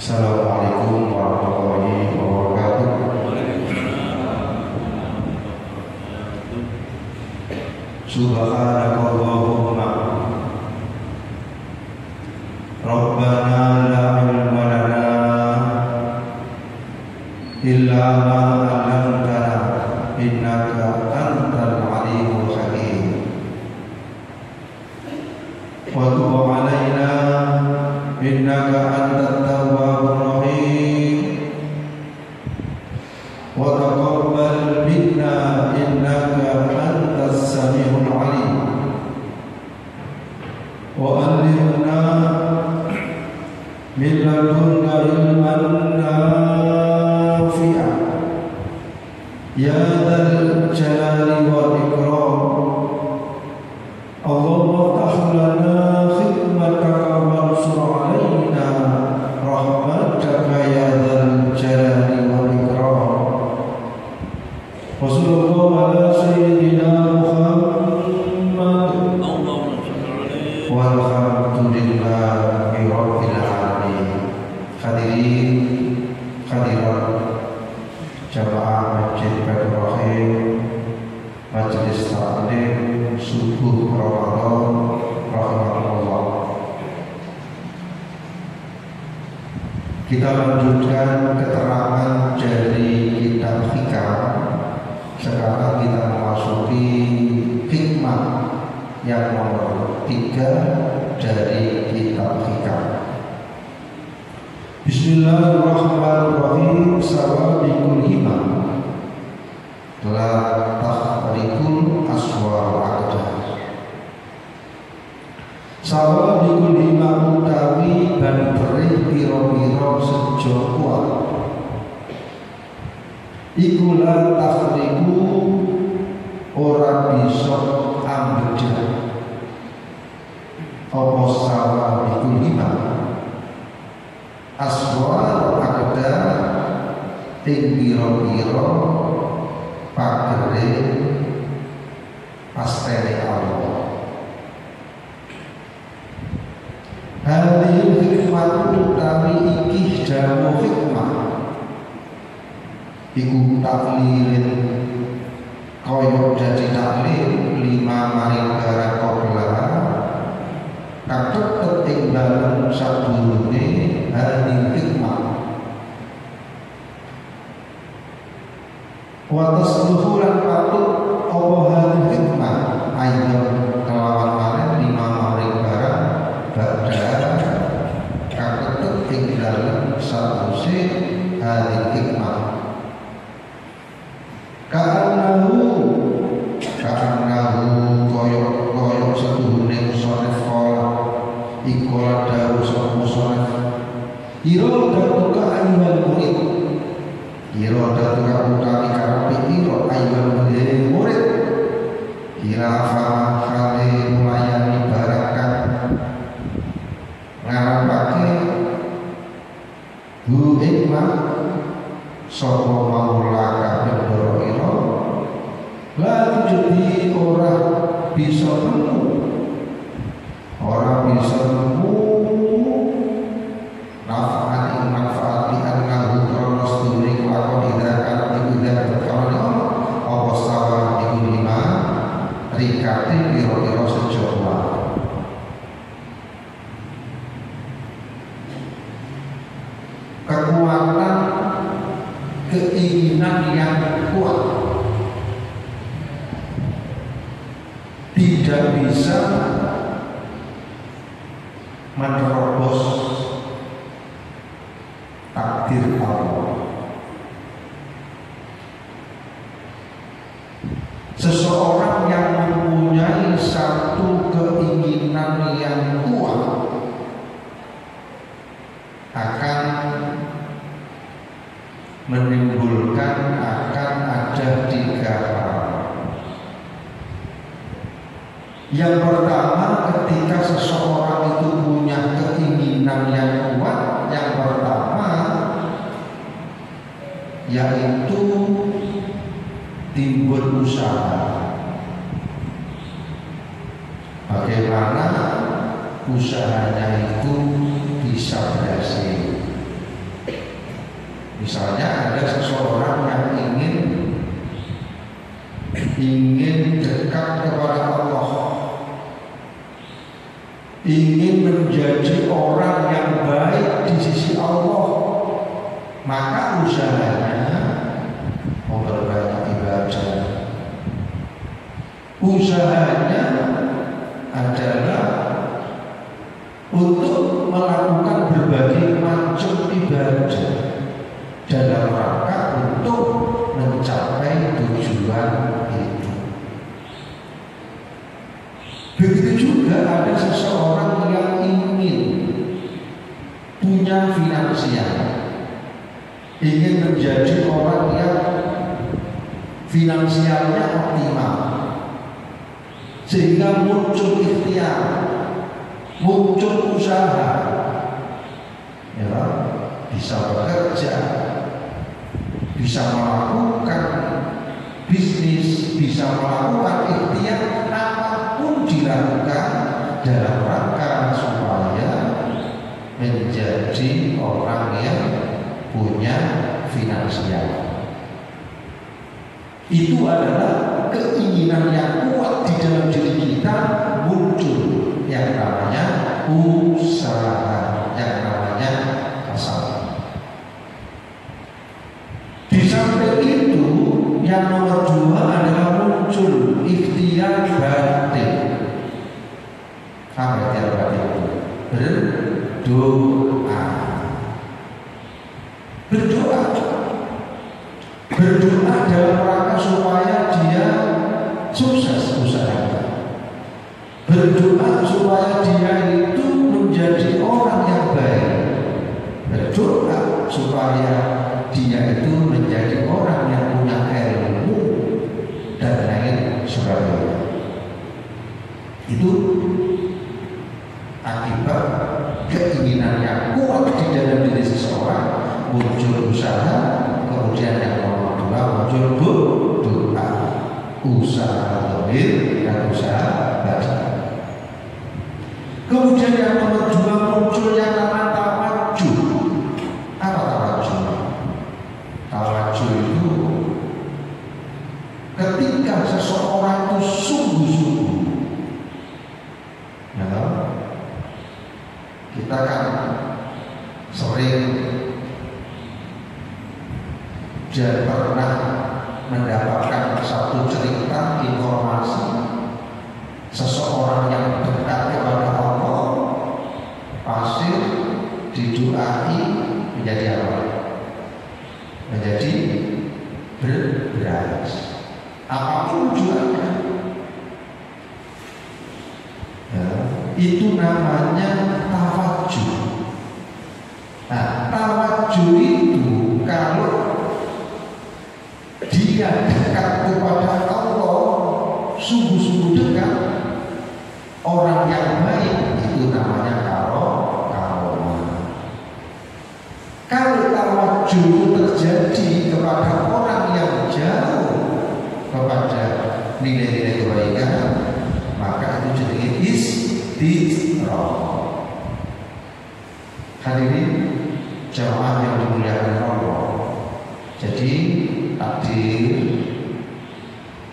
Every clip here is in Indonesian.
Assalamualaikum warahmatullahi wabarakatuh. Subhanakallahumma Rabbana la ilma lana illa ma 'allamtana innaka antal alimul hakim. Wa tub 'alaina innaka antat tawwabur rahim. Wa taqabbal minna innaka antas samiul alim. Wa 'allimna min ladunka ilman nafi'an ya dzal jalali wal ikram. Allahumma iftah lana khidmataka wansur 'alaina rahmataka ya dzal jalali wal ikram. Wa sallallahu ala sayyidina Muhammad walhamdulillahi rabbil alamin. Hadirin hadirat jamaah Masjid Baitur Rahim, Majelis Taklim Subuh Ramadan rahimahullah. Kita lanjutkan keterangan dari kitab Hikam. Sekarang kita memasuki hikmah yang nomor 3 dari kitab Hikam. Bismillahirrahmanirrahim. Sawabiqul himam la tahrikul aswar aqdah. Sawabiqul himam utawi banterih pira-pira sejo kuat iku la tahriku ora bisa ambedah apa sawabiqul himam aswar aqdah ing pira-pira pagere pastele Allah. Hadil hikmah utawi iki jamu hikmah iku taklilin koyok jadi taklil lima maring barang kopla katet ing dalem sadurunge hadil hikmah wa tasluhu lan patut apa hadil hikmah ayam kelawan maring lima maring barang badha katet ing dalem sadurunge hadil hikmah. Ka'annahu koyok setuhune musonef kola ikola daru sapa musonef iro datuka ayyuhal murid, iro datuka utawi karepe iro ayyuhal murid kirafa kale mulayani barakan ngarepake hu hikmah sapa maulaka bendoro iro la jadi orang bisa nemu, orang bisa nemu nafaan ing manfaat di annahu kronos duri kelakon idakan ibadah berkawan apa sawa iku lima rikati piro-piro sejawa. Kekuatan keinginan yang kuat tidak bisa menerobos takdir Allah. Seseorang yang mempunyai satu keinginan yang kuat akan menimbulkan akan ada 3 hal. Yang pertama, ketika seseorang itu punya keinginan yang kuat, yang pertama yaitu timbul usaha. Bagaimana usahanya itu bisa berhasil. Misalnya ada seseorang yang ingin dekat kepada Allah, ingin menjadi orang yang baik di sisi Allah, maka usahanya memperbanyak ibadah. Usahanya adalah untuk melakukan berbagai macam ibadah dalam rangka untuk mencapai tujuan itu. Begitu juga ada seseorang yang ingin punya finansial, ingin menjadi orang yang finansialnya optimal, sehingga muncul ikhtiar, muncul usaha, ya, bisa bekerja, bisa melakukan bisnis, bisa melakukan ikhtiar, apapun dilakukan dalam rangka supaya menjadi orang yang punya finansial. Itu adalah keinginan yang kuat di dalam diri kita, muncul yang namanya usaha, yang namanya kasar. Di samping itu, yang nomor 2 adalah muncul ikhtiar batin. Apa ikhtiar batin itu? Berdoa. Berdoa dalam rangka supaya dia sukses usahanya. Berdoa supaya dia itu menjadi orang yang baik. Berdoa supaya dia itu menjadi orang yang punya ilmu dan lain sebagainya. Itu akibat keinginan yang kuat di dalam diri seseorang, muncul usaha, kemudian yang nomor 2 muncul doa, usaha zahir dan usaha batin. Kemudian yang nomor 2 muncul yang namanya tawajuh. Apa tawajuh? Tawajuh itu ketika seseorang itu sungguh-sungguh, ya, kita kan sering dan pernah mendapatkan satu cerita informasi seseorang yang dekat kepada Allah pasti didoai menjadi apa? Menjadi beras. Apapun tujuannya, ya, itu namanya tawajuh. Nah, tawajuh itu kalau dia dekat kepada Allah, sungguh-sungguh dekat, orang yang baik, itu namanya karomah. Kalau tawajuh terjadi kepada orang yang jauh kepada nilai-nilai kebaikan, maka itu jadi istiqroh. Hadirin jamaah yang dimuliakan Allah. Jadi takdir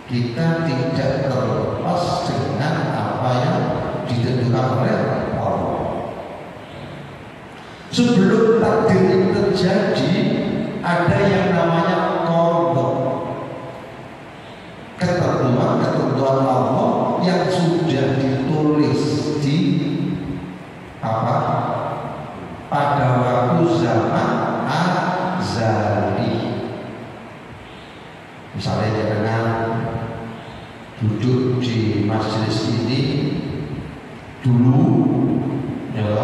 kita tidak terlepas dengan apa yang ditentukan oleh Allah. Sebelum takdir itu terjadi, ada yang namanya qada, ketentuan Allah yang sudah ditulis di apa? Pada waktu zaman azali. Misalnya jangan duduk di majelis ini dulu, ya,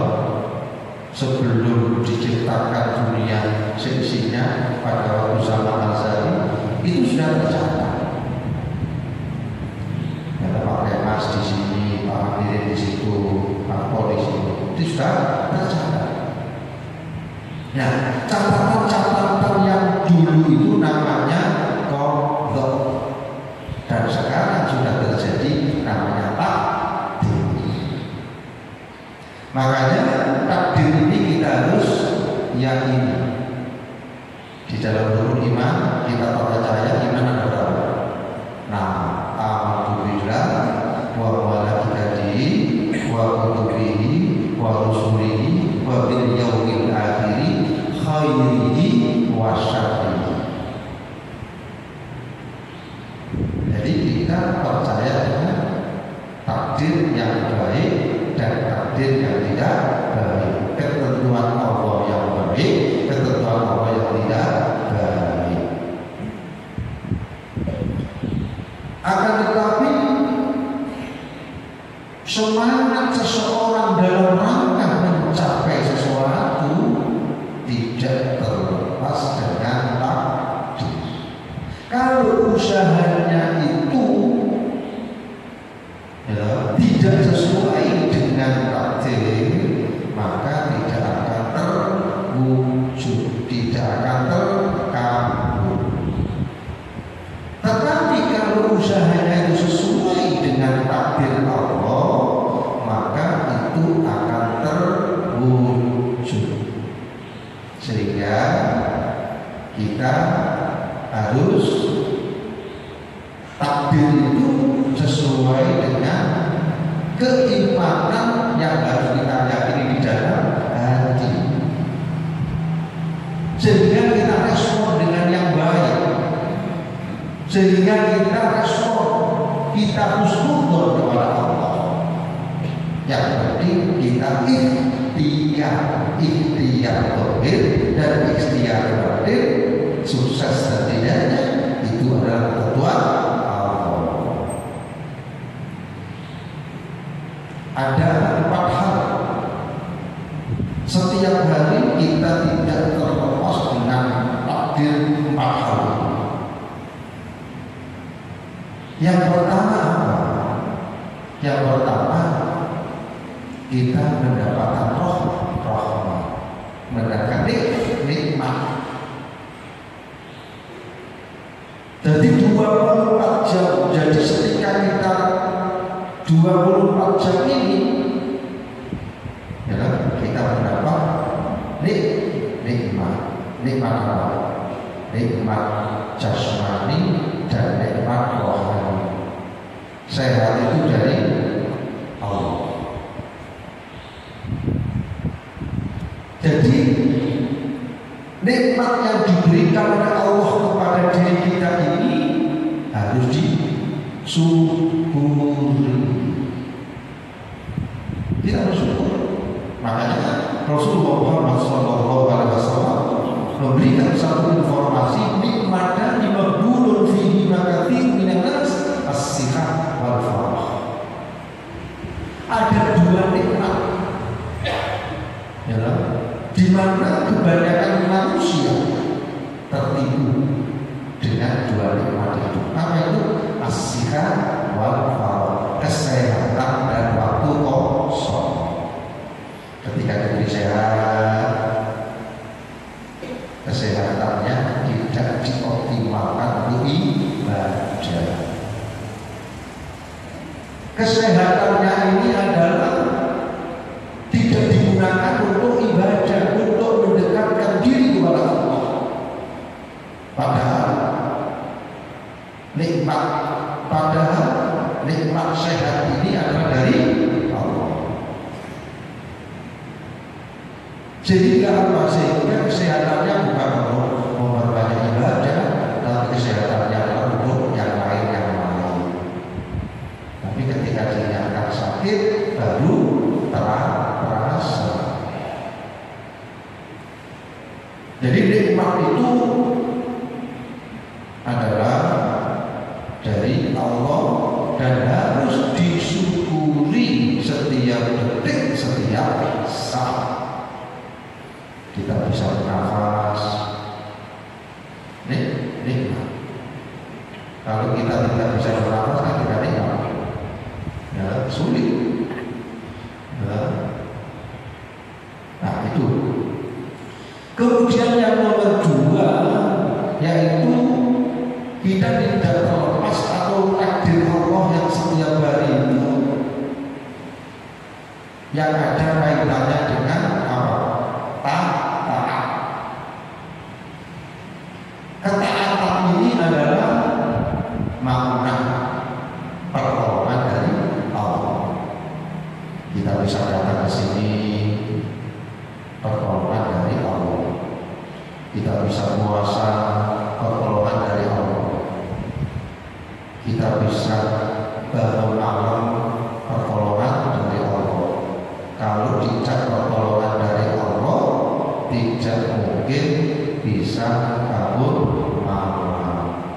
sebelum diciptakan dunia seisinya pada waktu zaman azali, itu sudah tercatat. Ya, Pak Remas di sini, Pak Amir di situ, Pak Pol di sini, itu sudah tercatat. Nah, catatan-catatan yang dulu itu namanya qada, dan sekarang sudah terjadi namanya takdir. Makanya takdir ini kita harus yakini. dalam rukun iman kita percaya iman ada berapa? Nah, amantu billah wa malaikatihi wa kutubihi wa rusulihi wa bil yaumil akhir khairihi wa syarrihi. Jadi kita percaya dengan takdir yang baik dan takdir yang tidak baik, ketentuan Allah yang baik, ketentuan Allah yang tidak baik. Akan tetapi semangat seseorang dalam rangka mencapai sesuatu tidak terlepas dengan takdir. Kalau usahanya itu tidak sesuai dengan takdir, maka tidak akan terwujud, tidak akan terkabul. Tetapi kalau usahanya itu sesuai dengan takdir Allah, maka itu akan terwujud. Sehingga kita harus takdir itu sesuai dengan keimanan yang harus kita yakini di dalam hati, sehingga kita respon dengan yang baik, sehingga kita respon, kita husnuzon kepada Allah. Yang penting kita ikhtiar zahir dan ikhtiar batin, sukses dan tidaknya itu adalah ketentuan Allah. Ada 4 hal setiap hari kita tidak terlepas dengan takdir 4 hal. Yang pertama apa? Yang pertama kita mendapatkan rahmat, mendapatkan nikmat. Jadi 24 jam. Jadi ketika kita 24 jam ini ya, kita mendapat nikmat. Nikmat apa? Nikmat jasmani dan nikmat rohani. Sehat itu dari Allah. Jadi nikmat yang diberikan oleh Allah kepada diri kita ini harus disyukuri. Kita harus syukur. Makanya Rasulullah Muhammad SAW memberikan satu informasi, nikmat dan maqbulun fihi makatsir minan nas as-sihat wal farah. Ada 2 nikmat, ya, di mana kebanyakan manusia tertipu dengan 2 nikmat itu. Apa itu? As-sihat wal farah, kesehatan dan waktu kosong. Ketika diri sehat, kesehatannya tidak dioptimalkan untuk ibadah. Kesehatannya ini adalah tidak digunakan untuk ibadah, untuk mendekatkan diri kepada Allah. Padahal nikmat sehat ini adalah dari Allah. Sehingga kesehatannya bukan untuk memperbanyak ibadah, tapi kesehatannya adalah untuk yang lain. Tapi ketika dinyatakan sakit baru terasa. Jadi nikmat itu adalah dari Allah dan harus disyukuri setiap detik, setiap saat. Kita bisa bernafas, nikmat. Kalau kita tidak bisa bernafas, kan tidak nikmat, ya, sulit. Ya. Nah itu. Kemudian yang nomor 2 yaitu kita tidak terlepas atau takdir Allah yang setiap hari itu yang ada kaitannya dengan apa? Taat. bisa puasa, pertolongan dari Allah. Kita bisa bangun malam, pertolongan dari Allah. Kalau tidak pertolongan dari Allah, tidak mungkin bisa bangun malam.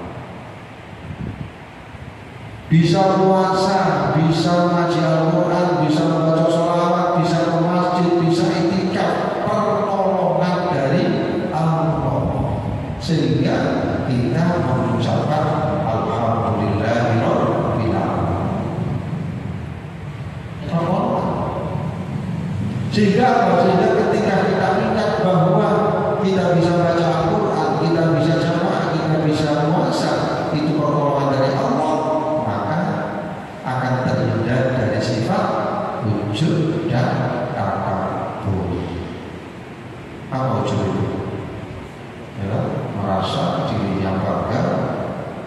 Bisa puasa, bisa ngaji Al-Quran, bisa membaca sholawat, bisa ke masjid, bisa itikaf, pertolongan dari Allah. Sehingga kita mengucapkan Alhamdulillahirabbil alamin. Sehingga ketika kita ingat bahwa kita bisa baca Al-Quran, kita bisa jamaah, kita bisa puasa, itu pertolongan dari Allah, maka akan terhindar dari sifat ujub dan takabur. Apa ujub itu? Ya, merasa diri yang bangga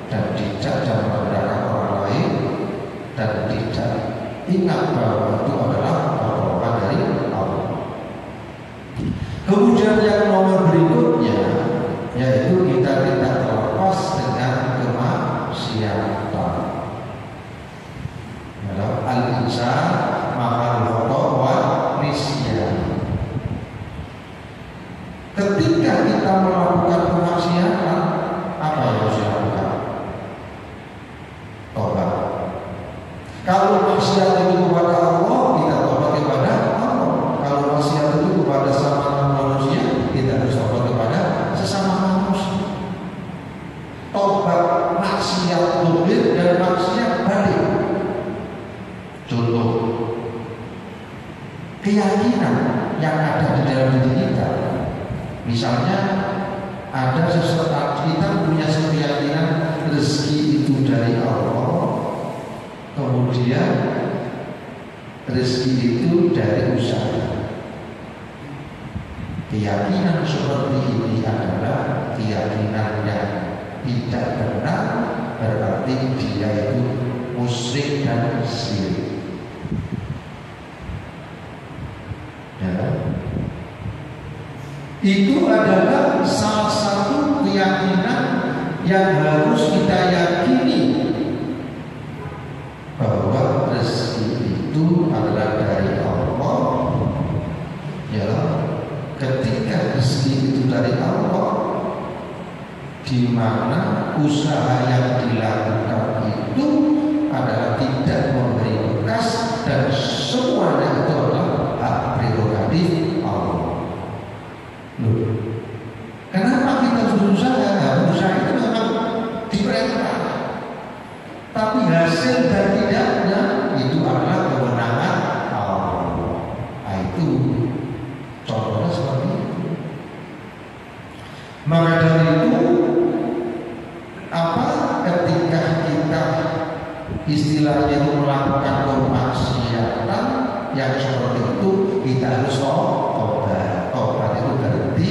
dan tidak merendahkan orang lain dan tidak ingat bahwa itu adalah pertolongan dari Allah. Kemudian yang nomor berikutnya yaitu kita tidak terlepas dengan kemaksiatan. Al-insan mahal khata' wa nisyan. Ketika kita melakukan kemaksiatan, apa yang harus dilakukan? Tobat. Kalau maksiat itu kepada Allah, kita tobat kepada Allah. Kalau maksiat itu kepada sesama manusia, kita harus tobat kepada sesama manusia. Tobat maksiat zahir dan maksiat batin. Contoh, keyakinan yang ada di dalam diri kita. Misalnya ada sesuatu, kita punya keyakinan rezeki itu dari Allah, kemudian rezeki itu dari usaha. Keyakinan seperti ini adalah keyakinan yang tidak benar, berarti dia itu musyrik dan syirik. Itu adalah salah satu keyakinan yang harus kita yakini, bahwa rezeki itu adalah dari Allah. Ya, ketika rezeki itu dari Allah, di mana usaha yang dilakukan itu adalah tidak memberi bekas dan semuanya itu adalah hak prerogatif Allah. Loh, kenapa kita berusaha? Berusaha itu memang diperintah, tapi hasil dan tidaknya itu adalah kewenangan Allah. Nah, itu contohnya seperti itu. Maka dari itu, ketika kita istilahnya itu melakukan kemaksiatan yang seperti itu, kita harus tobat. Tobat itu berarti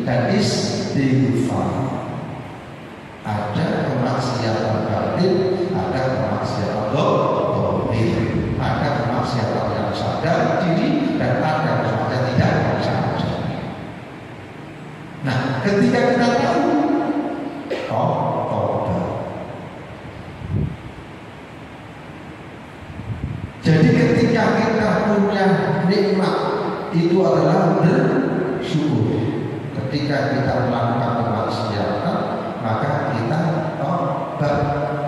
dan istighfar. Ada kemaksiatan batin, ada kemaksiatan zahir, ada kemaksiatan yang sadar diri, dan ada kemaksiatan tidak sadar. Nah, ketika kita tahu, tobat. Jadi ketika kita punya nikmat, itu adalah bersyukur. Ketika kita melakukan kemaksiatan, maka kita tobat.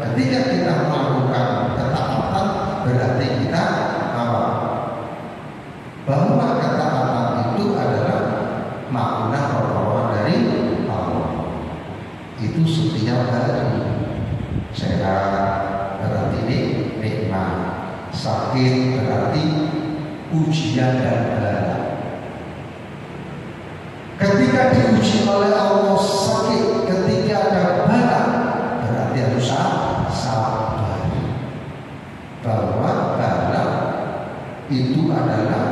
Ketika kita melakukan ketaatan, berarti kita apa? Bahwa ketaatan itu adalah makna pertolongan dari Allah. Itu setiap hari. Sehat berarti nikmat, sakit berarti ujian dan bala. Ketika diuji oleh Allah sakit, ketika ada bala, berarti harus sabar. Bahwa bala itu adalah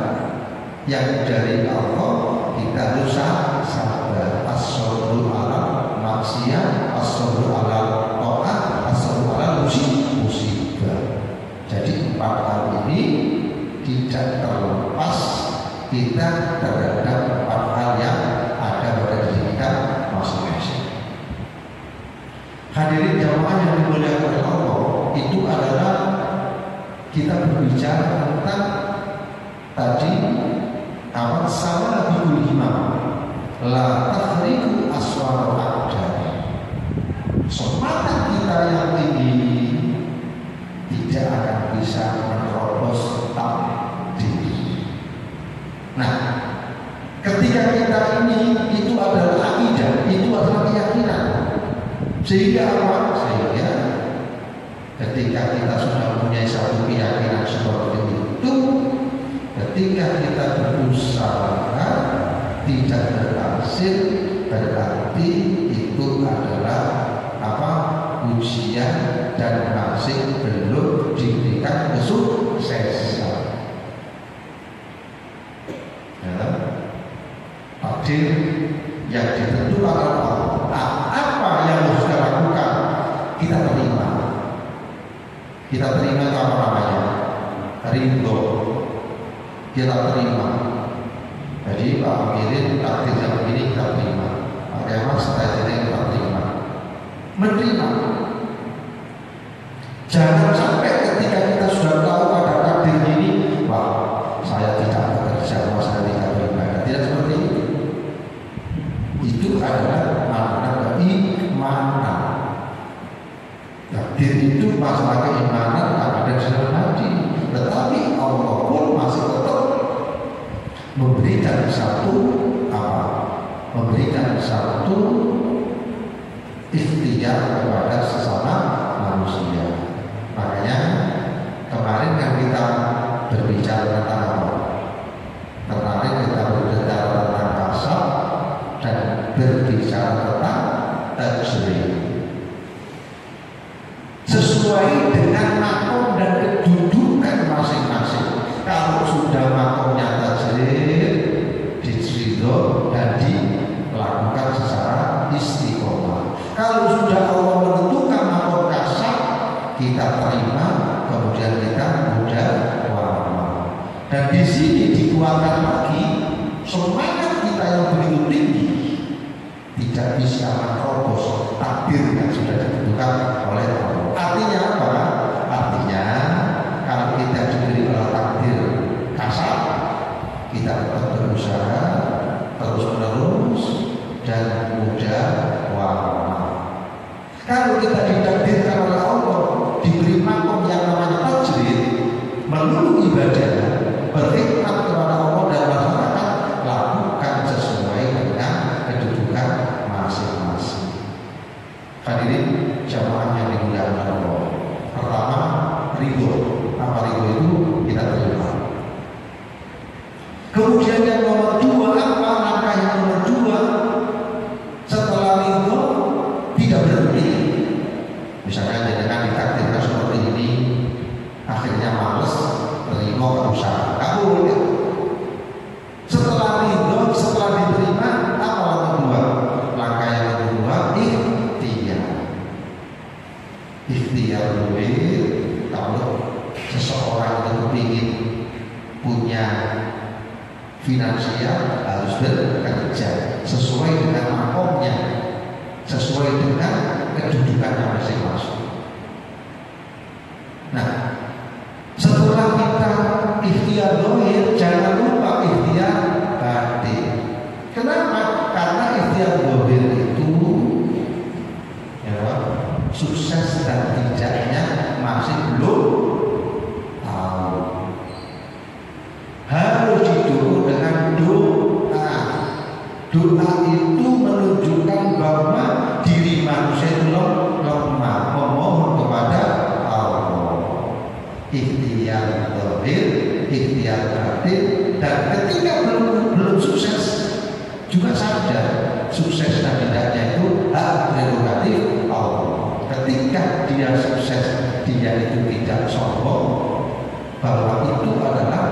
yang dari Allah, kita harus sabar. As-sabru ala maksiyah, as-sabru ala ta'at, as-sabru ala musibah. Jadi 4 hal ini tidak terlepas kita terhadap 4 hal yang ada pada diri kita masing-masing. dimuliakan oleh Allah itu adalah kita berbicara tentang tadi apa sama bikul himam la tahriku aswar abda. Semangat kita yang tinggi tidak akan bisa menerobos takdir. Nah, ketika kita ini itu adalah akidah, itu adalah keyakinan. Sehingga apa? Sehingga ketika kita sudah mempunyai satu keyakinan seperti itu, ketika kita berusaha tidak berhasil, berarti itu adalah apa? Ujian dan masih belum diberikan kesuksesan. Ya, takdir yang ditentukan oleh Allah. Nah, apa yang harus kita lakukan? Kita terima. Kita terima itu apa namanya? Ridho. Kita terima. Jadi Pak Amirin takdir yang begini kita terima. Pak Kemal setelah ini kita terima. Menerima. Jangan sampai ketika kita sudah tahu ada takdir ini, wah saya tidak bekerja, wah saya tidak beribadah. Tidak seperti itu. Itu adalah makna keimanan. Takdir itu masalah keimanan ada di dalam hati. Tetapi Allah pun masih tetap memberikan satu apa? Memberikan satu ikhtiar kepada sesama manusia. Makanya kemarin kan kita berbicara tentang apa? Kemarin kita berbicara tentang kasab dan berbicara tentang tajrid. Sesuai dengan makom dan kedudukan masing-masing. Kalau sudah makomnya tajrid, diridho dan dilakukan secara istiqomah. Kalau sudah Allah menentukan makom kasab, kita terima, kemudian kita mudah warna. Dan di sini dikuatkan lagi semangat kita yang begitu tinggi tidak bisa menerobos takdir yang sudah ditentukan oleh Allah. Artinya apa? Artinya kalau kita diberi oleh takdir kasar, kita tetap berusaha terus menerus dan mudah warna. Kalau kita ditakdirkan oleh Allah diberi makom yang namanya tajrid, melulu ibadah, berkhidmat kepada Allah dan masyarakat, lakukan sesuai dengan kedudukan masing-masing. Hadirin jamaah yang dimuliakan Allah. Pertama, ridho. Apa ridho itu? Kita terima. Kemudian yang nomor dua apa? Langkah yang nomor dua setelah ridho tidak berhenti. Misalkan jangan ditakdirkan seperti ini, akhirnya males, terima berusaha. Nggak boleh. Setelah ridho, setelah diterima, apa langkah kedua? Langkah yang kedua, ikhtiar. Ikhtiar dulu. Kalau seseorang itu ingin punya finansial, harus bekerja sesuai dengan makomnya, sesuai dengan kedudukannya masing-masing. Nah, setelah kita ikhtiar dohir, jangan lupa ikhtiar batin. Kenapa? Karena ikhtiar dohir itu ya, sukses dan tidaknya masih belum tahu. Harus didukung dengan doa. Doa itu menunjukkan bahwa diri manusia itu lemah, memohon kepada Allah. Ikhtiar zahir, ikhtiar batin, dan ketika belum sukses juga sadar sukses dan tidaknya itu hak prerogatif Allah. Ketika dia sukses, dia itu tidak sombong bahwa itu adalah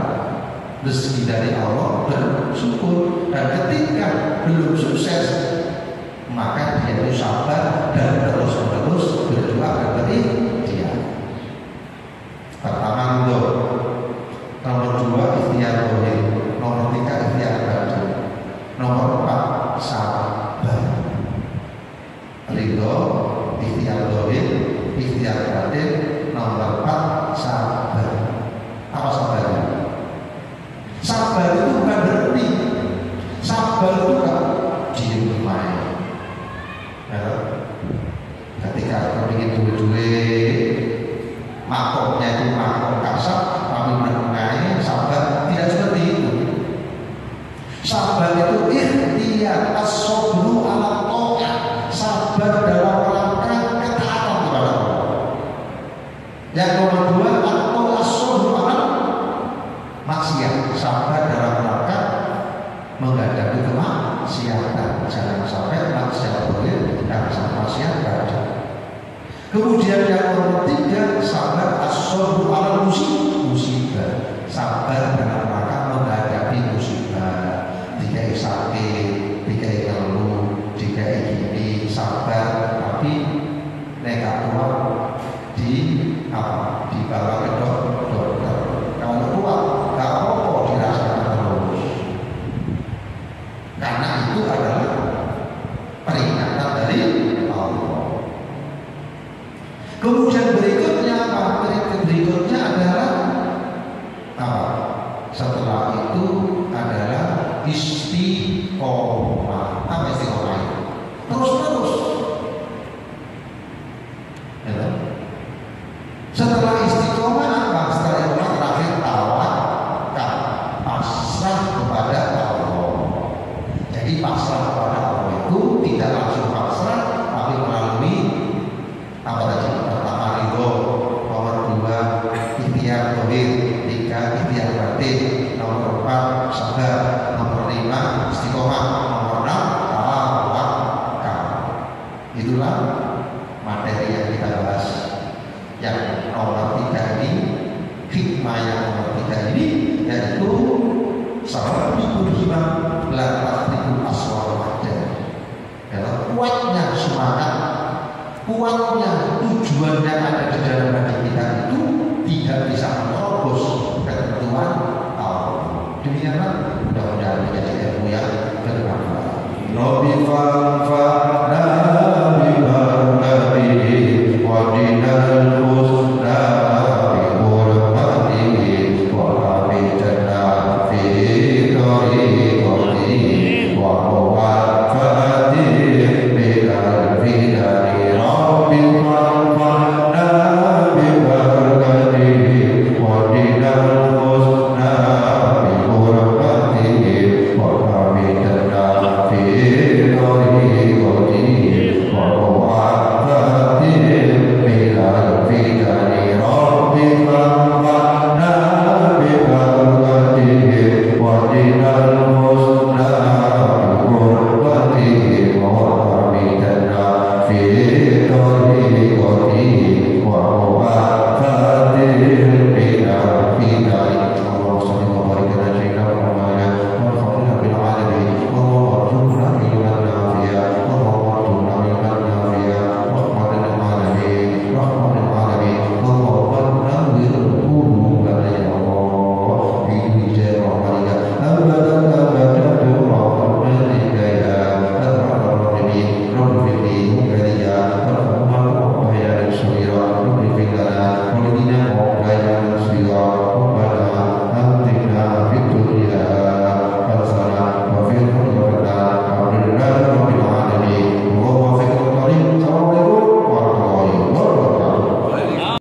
rezeki dari Allah, bersyukur. Dan ketika belum sukses, maka dia itu sabar dan terus-menerus berdoa kepada dia. Pertama ridho, nomor dua ikhtiar zahir, nomor tiga ikhtiar batin, nomor empat sabar. Ridho, ikhtiar zahir, ikhtiar sabar, nomor 5 istiqomah, nomor 6 tawakal. Itulah materi yang kita bahas. Yang nomor 3 ini, hikmah yang nomor 3 ini, yaitu sarabikul himam la tahrikul aswar wajah. Kuatnya semangat, kuatnya tujuan yang ada di dalam hati kita itu tidak bisa